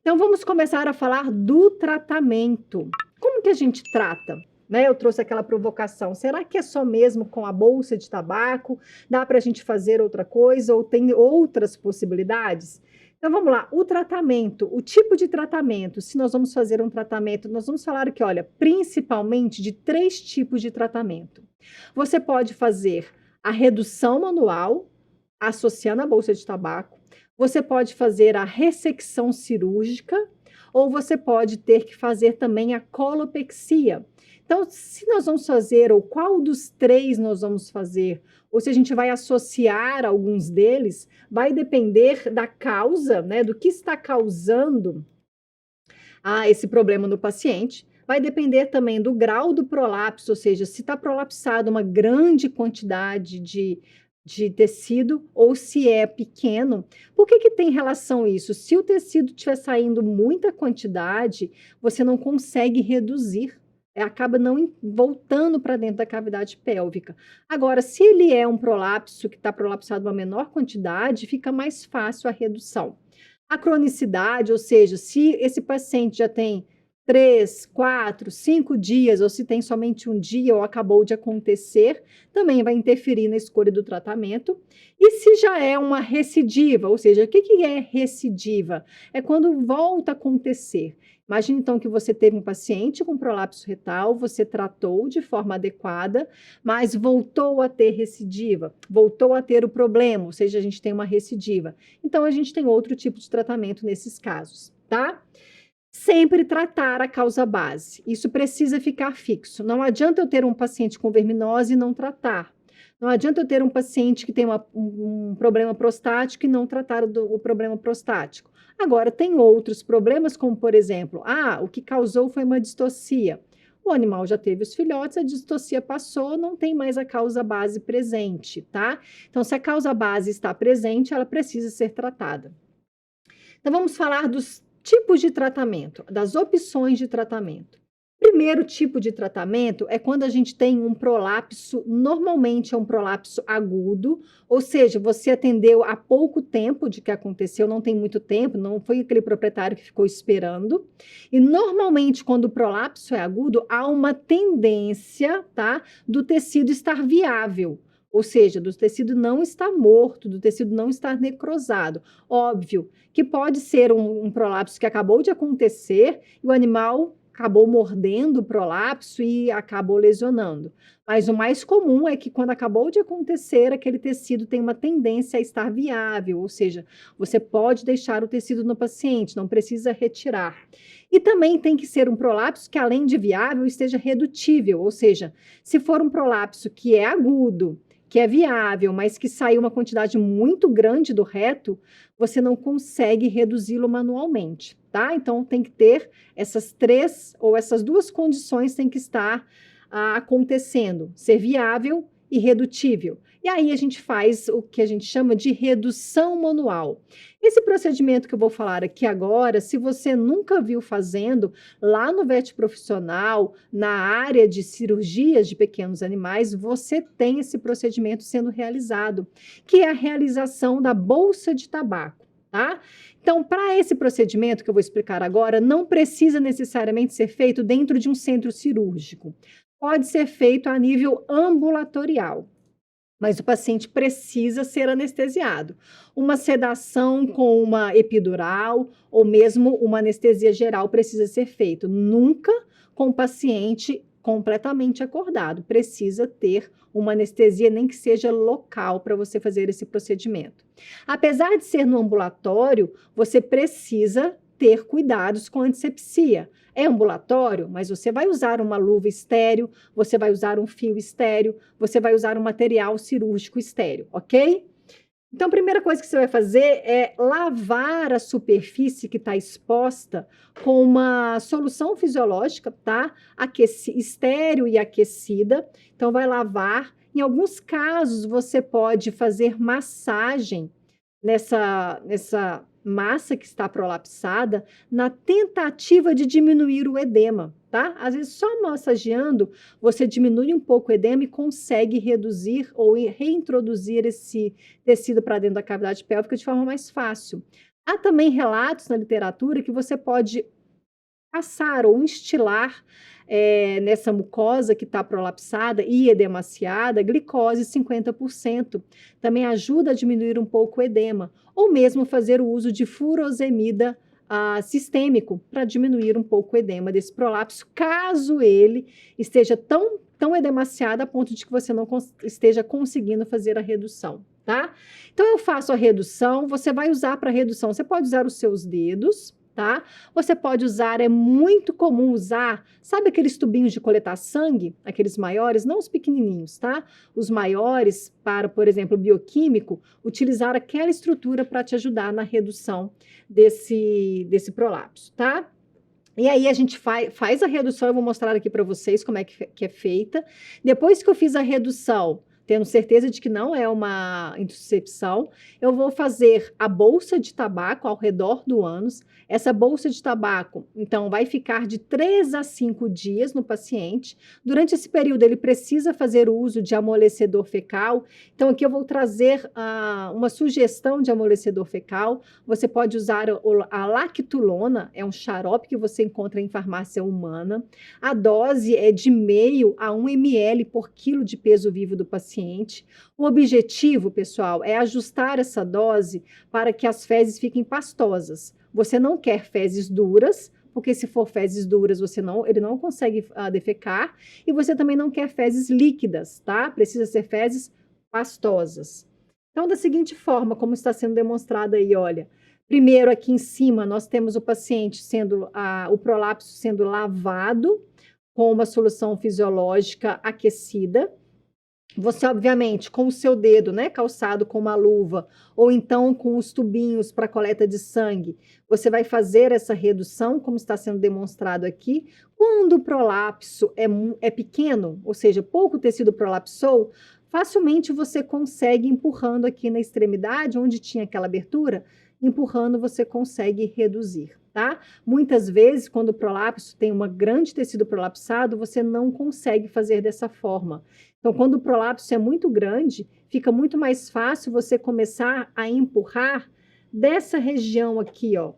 Então vamos começar a falar do tratamento. Como que a gente trata? Né? Eu trouxe aquela provocação. Será que é só mesmo com a bolsa de tabaco? Dá para a gente fazer outra coisa ou tem outras possibilidades? Então vamos lá, o tratamento, o tipo de tratamento, se nós vamos fazer um tratamento, nós vamos falar aqui, olha, principalmente de 3 tipos de tratamento. Você pode fazer a redução manual, associando a bolsa de tabaco, você pode fazer a ressecção cirúrgica, ou você pode ter que fazer também a colopexia. Então, se nós vamos fazer, ou qual dos 3 nós vamos fazer, ou se a gente vai associar alguns deles, vai depender da causa, né, do que está causando esse problema no paciente. Vai depender também do grau do prolapso, ou seja, se está prolapsado uma grande quantidade de tecido ou se é pequeno. Por que tem relação isso? Se o tecido estiver saindo muita quantidade, você não consegue reduzir. Acaba não voltando para dentro da cavidade pélvica. Agora, se ele é um prolapso que está prolapsado uma menor quantidade, fica mais fácil a redução. A cronicidade, ou seja, se esse paciente já tem 3, 4, 5 dias, ou se tem somente um dia ou acabou de acontecer, também vai interferir na escolha do tratamento. E se já é uma recidiva, ou seja, o que é recidiva? É quando volta a acontecer. Imagine então que você teve um paciente com prolapso retal, você tratou de forma adequada, mas voltou a ter recidiva, voltou a ter o problema, ou seja, a gente tem uma recidiva. Então, a gente tem outro tipo de tratamento nesses casos, tá? Sempre tratar a causa base. Isso precisa ficar fixo. Não adianta eu ter um paciente com verminose e não tratar. Não adianta eu ter um paciente que tem um problema prostático e não tratar o problema prostático. Agora, tem outros problemas, como, por exemplo, o que causou foi uma distocia. O animal já teve os filhotes, a distocia passou, não tem mais a causa base presente, tá? Então, se a causa base está presente, ela precisa ser tratada. Então, vamos falar dos tipos de tratamento, das opções de tratamento. Primeiro tipo de tratamento é quando a gente tem um prolapso, normalmente é um prolapso agudo, ou seja, você atendeu há pouco tempo de que aconteceu, não tem muito tempo, não foi aquele proprietário que ficou esperando. E normalmente, quando o prolapso é agudo, há uma tendência, tá, do tecido estar viável. Ou seja, do tecido não estar morto, do tecido não estar necrosado. Óbvio que pode ser um prolapso que acabou de acontecer e o animal acabou mordendo o prolapso e acabou lesionando. Mas o mais comum é que quando acabou de acontecer, aquele tecido tem uma tendência a estar viável, ou seja, você pode deixar o tecido no paciente, não precisa retirar. E também tem que ser um prolapso que, além de viável, esteja redutível, ou seja, se for um prolapso que é agudo, que é viável, mas que saiu uma quantidade muito grande do reto, você não consegue reduzi-lo manualmente, tá? Então, tem que ter essas 3 ou essas 2 condições têm que estar acontecendo, ser viável e redutível. E aí a gente faz o que a gente chama de redução manual. Esse procedimento que eu vou falar aqui agora, se você nunca viu fazendo, lá no VET Profissional, na área de cirurgias de pequenos animais, você tem esse procedimento sendo realizado, que é a realização da bolsa de tabaco, tá? Então, para esse procedimento que eu vou explicar agora, não precisa necessariamente ser feito dentro de um centro cirúrgico. Pode ser feito a nível ambulatorial, mas o paciente precisa ser anestesiado. Uma sedação com uma epidural ou mesmo uma anestesia geral precisa ser feito. Nunca com o paciente completamente acordado. Precisa ter uma anestesia, nem que seja local, para você fazer esse procedimento. Apesar de ser no ambulatório, você precisa ter cuidados com a antisepsia. É ambulatório, mas você vai usar uma luva estéreo, você vai usar um fio estéreo, você vai usar um material cirúrgico estéreo, ok? Então, a primeira coisa que você vai fazer é lavar a superfície que está exposta com uma solução fisiológica, tá? Estéreo e aquecida. Então, vai lavar. Em alguns casos, você pode fazer massagem nessa massa que está prolapsada, na tentativa de diminuir o edema, tá? Às vezes, só massageando, você diminui um pouco o edema e consegue reduzir ou reintroduzir esse tecido para dentro da cavidade pélvica de forma mais fácil. Há também relatos na literatura que você pode passar ou instilar, nessa mucosa que está prolapsada e edemaciada, glicose 50%. Também ajuda a diminuir um pouco o edema. Ou mesmo fazer o uso de furosemida, sistêmico, para diminuir um pouco o edema desse prolapso, caso ele esteja tão edemaciado a ponto de que você não esteja conseguindo fazer a redução, tá? Então eu faço a redução, você vai usar para redução, você pode usar os seus dedos, tá? Você pode usar, é muito comum usar, sabe aqueles tubinhos de coletar sangue? Aqueles maiores, não os pequenininhos, tá? Os maiores, para, por exemplo, bioquímico, utilizar aquela estrutura para te ajudar na redução desse prolapso, tá? E aí a gente faz a redução, eu vou mostrar aqui para vocês como é que é feita. Depois que eu fiz a redução, tendo certeza de que não é uma intussuscepção, eu vou fazer a bolsa de tabaco ao redor do ânus. Essa bolsa de tabaco, então, vai ficar de 3 a 5 dias no paciente. Durante esse período, ele precisa fazer o uso de amolecedor fecal. Então, aqui eu vou trazer uma sugestão de amolecedor fecal. Você pode usar a lactulona, é um xarope que você encontra em farmácia humana. A dose é de meio a 1 ml por quilo de peso vivo do paciente. O objetivo, pessoal, é ajustar essa dose para que as fezes fiquem pastosas. Você não quer fezes duras, porque se for fezes duras, ele não consegue defecar, e você também não quer fezes líquidas, tá? Precisa ser fezes pastosas. Então, da seguinte forma, como está sendo demonstrado aí, olha. Primeiro, aqui em cima, nós temos o paciente o prolapso sendo lavado com uma solução fisiológica aquecida. Você, obviamente, com o seu dedo, né, calçado com uma luva, ou então com os tubinhos para coleta de sangue, você vai fazer essa redução, como está sendo demonstrado aqui. Quando o prolapso é pequeno, ou seja, pouco tecido prolapsou, facilmente você consegue, empurrando aqui na extremidade, onde tinha aquela abertura, empurrando você consegue reduzir, tá? Muitas vezes, quando o prolapso tem um grande tecido prolapsado, você não consegue fazer dessa forma. Então, quando o prolapso é muito grande, fica muito mais fácil você começar a empurrar dessa região aqui, ó.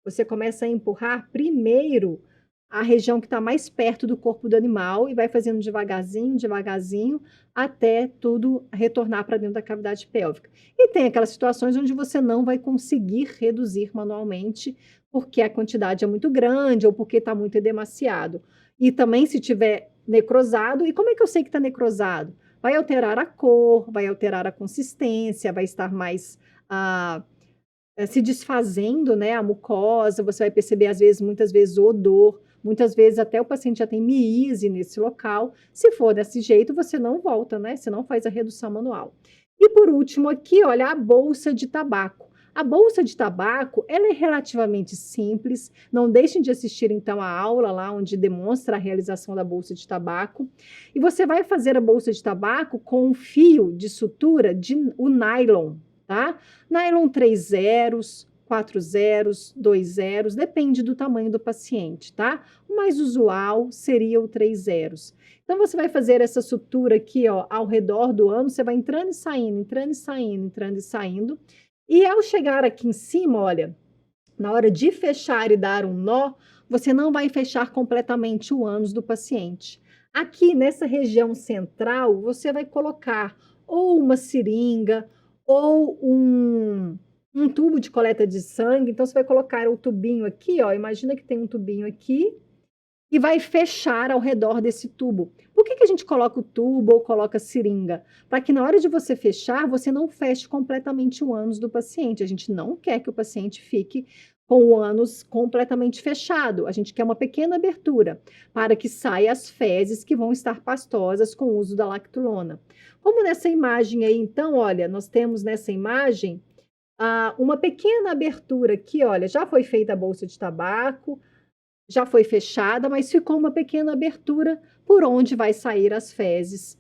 Você começa a empurrar primeiro a região que está mais perto do corpo do animal e vai fazendo devagarzinho, devagarzinho, até tudo retornar para dentro da cavidade pélvica. E tem aquelas situações onde você não vai conseguir reduzir manualmente, porque a quantidade é muito grande ou porque está muito edemaciado. E também se tiver necrosado, e como é que eu sei que está necrosado? Vai alterar a cor, vai alterar a consistência, vai estar mais se desfazendo, né, a mucosa, você vai perceber, muitas vezes, o odor, muitas vezes até o paciente já tem miíase nesse local. Se for desse jeito, você não volta, né? Você não faz a redução manual. E por último aqui, olha, a bolsa de tabaco. A bolsa de tabaco, ela é relativamente simples. Não deixem de assistir, então, a aula lá onde demonstra a realização da bolsa de tabaco. E você vai fazer a bolsa de tabaco com um fio de sutura o nylon, tá? Nylon 3 zeros, 4 zeros, 2 zeros, depende do tamanho do paciente, tá? O mais usual seria o 3 zeros. Então, você vai fazer essa sutura aqui, ó, ao redor do ânus, você vai entrando e saindo, entrando e saindo, entrando e saindo. E ao chegar aqui em cima, olha, na hora de fechar e dar um nó, você não vai fechar completamente o ânus do paciente. Aqui nessa região central, você vai colocar ou uma seringa ou um tubo de coleta de sangue. Então, você vai colocar o tubinho aqui, ó, imagina que tem um tubinho aqui, e vai fechar ao redor desse tubo. Por que a gente coloca o tubo ou coloca a seringa? Para que na hora de você fechar, você não feche completamente o ânus do paciente. A gente não quer que o paciente fique com o ânus completamente fechado. A gente quer uma pequena abertura para que saia as fezes que vão estar pastosas com o uso da lactulona. Como nessa imagem aí, então, olha, nós temos nessa imagem uma pequena abertura aqui, olha, já foi feita a bolsa de tabaco, já foi fechada, mas ficou uma pequena abertura por onde vai sair as fezes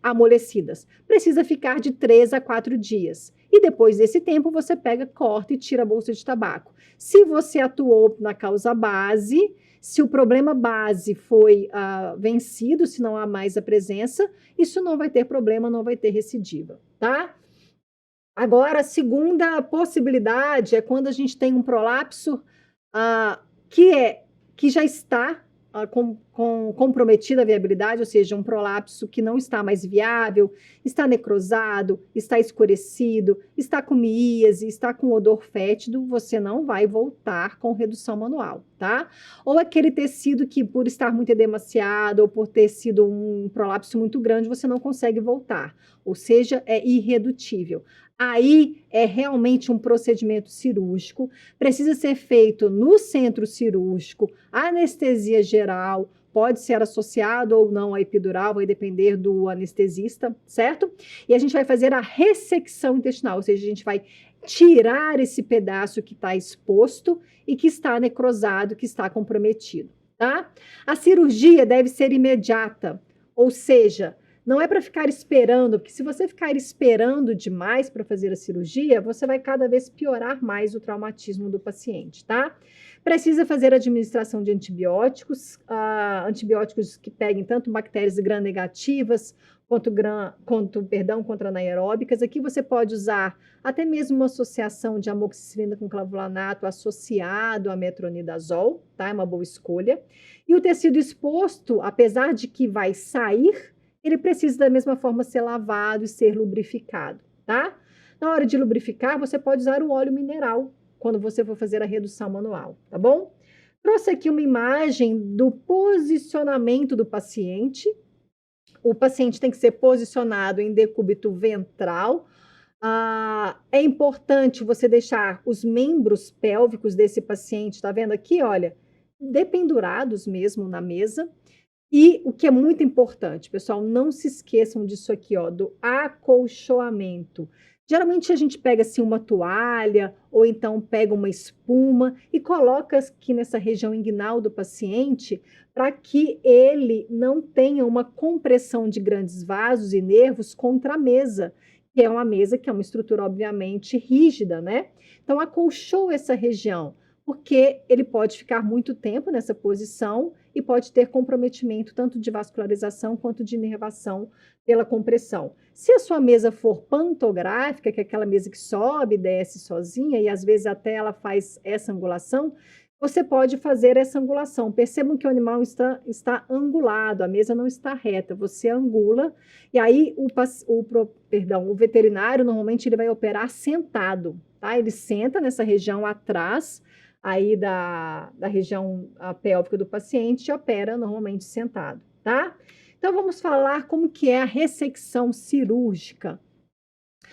amolecidas. Precisa ficar de 3 a 4 dias. E depois desse tempo, você pega, corta e tira a bolsa de tabaco. Se você atuou na causa base, se o problema base foi vencido, se não há mais a presença, isso não vai ter problema, não vai ter recidiva, tá? Agora, a segunda possibilidade é quando a gente tem um prolapso ah, que é que já está comprometida a viabilidade, ou seja, um prolapso que não está mais viável, está necrosado, está escurecido, está com miíase, está com odor fétido, você não vai voltar com redução manual, tá? Ou aquele tecido que, por estar muito edemaciado ou por ter sido um prolapso muito grande, você não consegue voltar, ou seja, é irredutível. Aí é realmente um procedimento cirúrgico, precisa ser feito no centro cirúrgico, anestesia geral, pode ser associado ou não à epidural, vai depender do anestesista, certo? E a gente vai fazer a ressecção intestinal, ou seja, a gente vai tirar esse pedaço que está exposto e que está necrosado, que está comprometido, tá? A cirurgia deve ser imediata, ou seja, não é para ficar esperando, porque se você ficar esperando demais para fazer a cirurgia, você vai cada vez piorar mais o traumatismo do paciente, tá? Precisa fazer administração de antibióticos, antibióticos que peguem tanto bactérias gram-negativas contra anaeróbicas. Aqui você pode usar até mesmo uma associação de amoxicilina com clavulanato associado a metronidazol, tá? É uma boa escolha. E o tecido exposto, apesar de que vai sair, ele precisa da mesma forma ser lavado e ser lubrificado, tá? Na hora de lubrificar, você pode usar um óleo mineral quando você for fazer a redução manual, tá bom? Trouxe aqui uma imagem do posicionamento do paciente. O paciente tem que ser posicionado em decúbito ventral. É importante você deixar os membros pélvicos desse paciente, tá vendo aqui, olha, dependurados mesmo na mesa. E o que é muito importante, pessoal, não se esqueçam disso aqui, ó, do acolchoamento. Geralmente a gente pega assim uma toalha ou então pega uma espuma e coloca aqui nessa região inguinal do paciente para que ele não tenha uma compressão de grandes vasos e nervos contra a mesa, que é uma mesa que é uma estrutura obviamente rígida, né? Então acolchou essa região, porque ele pode ficar muito tempo nessa posição e pode ter comprometimento tanto de vascularização quanto de inervação pela compressão. Se a sua mesa for pantográfica, que é aquela mesa que sobe e desce sozinha, e às vezes até ela faz essa angulação, você pode fazer essa angulação. Percebam que o animal está angulado, a mesa não está reta, você angula, e aí o veterinário normalmente ele vai operar sentado, tá? Ele senta nessa região atrás, aí da região pélvica do paciente e opera normalmente sentado, tá? Então, vamos falar como que é a ressecção cirúrgica.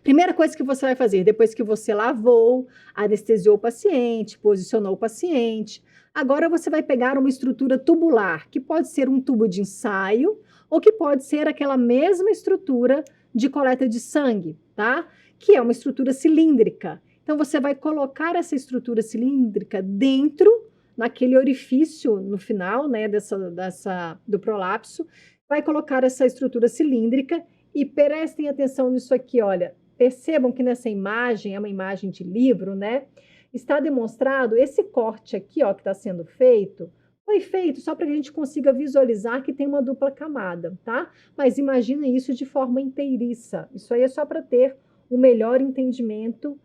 Primeira coisa que você vai fazer, depois que você lavou, anestesiou o paciente, posicionou o paciente, agora você vai pegar uma estrutura tubular, que pode ser um tubo de ensaio, ou que pode ser aquela mesma estrutura de coleta de sangue, tá? Que é uma estrutura cilíndrica. Então, você vai colocar essa estrutura cilíndrica dentro, naquele orifício no final, né, do prolapso, vai colocar essa estrutura cilíndrica e prestem atenção nisso aqui, olha, percebam que nessa imagem, é uma imagem de livro, né, está demonstrado esse corte aqui, ó, que está sendo feito, foi feito só para que a gente consiga visualizar que tem uma dupla camada, tá? Mas imaginem isso de forma inteiriça, isso aí é só para ter o melhor entendimento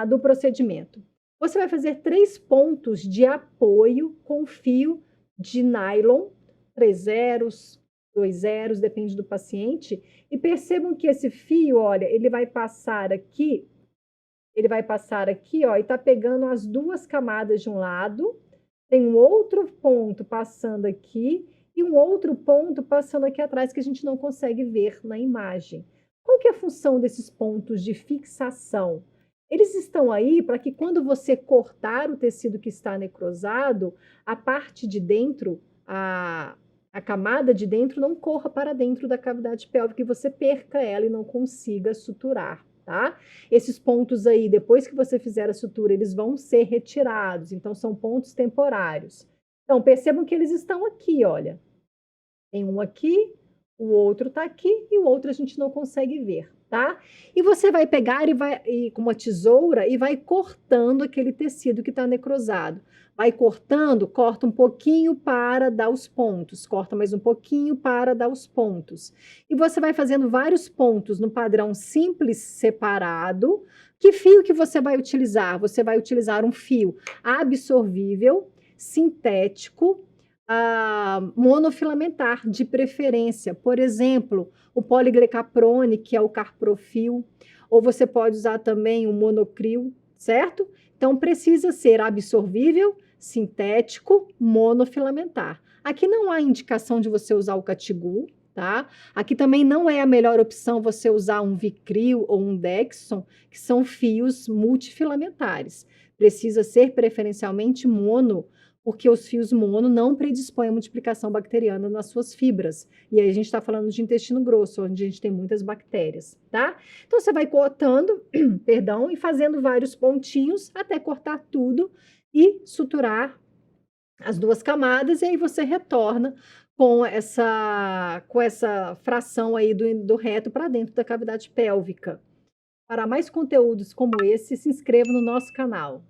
do procedimento. Você vai fazer 3 pontos de apoio com fio de nylon, 3 zeros, 2 zeros, depende do paciente, e percebam que esse fio, olha, ele vai passar aqui, ó, e tá pegando as 2 camadas de um lado, tem um outro ponto passando aqui, e um outro ponto passando aqui atrás que a gente não consegue ver na imagem. Qual que é a função desses pontos de fixação? Eles estão aí para que quando você cortar o tecido que está necrosado, a parte de dentro, a camada de dentro não corra para dentro da cavidade pélvica e você perca ela e não consiga suturar, tá? Esses pontos aí, depois que você fizer a sutura, eles vão ser retirados, então são pontos temporários. Então, percebam que eles estão aqui, olha. Tem um aqui, o outro está aqui e o outro a gente não consegue ver, tá? E você vai pegar com uma tesoura e vai cortando aquele tecido que está necrosado. Vai cortando, corta um pouquinho para dar os pontos, corta mais um pouquinho para dar os pontos. E você vai fazendo vários pontos no padrão simples separado. Que fio que você vai utilizar? Você vai utilizar um fio absorvível, sintético, monofilamentar, de preferência. Por exemplo, o poliglicaprone, que é o carprofil, ou você pode usar também o monocril, certo? Então, precisa ser absorvível, sintético, monofilamentar. Aqui não há indicação de você usar o Catigu, tá? Aqui também não é a melhor opção você usar um Vicryl ou um Dexon, que são fios multifilamentares. Precisa ser preferencialmente mono, porque os fios mono não predispõem à multiplicação bacteriana nas suas fibras. E aí a gente está falando de intestino grosso, onde a gente tem muitas bactérias, tá? Então você vai cortando, perdão, e fazendo vários pontinhos até cortar tudo e suturar as duas camadas, e aí você retorna com essa fração aí do reto para dentro da cavidade pélvica. Para mais conteúdos como esse, se inscreva no nosso canal.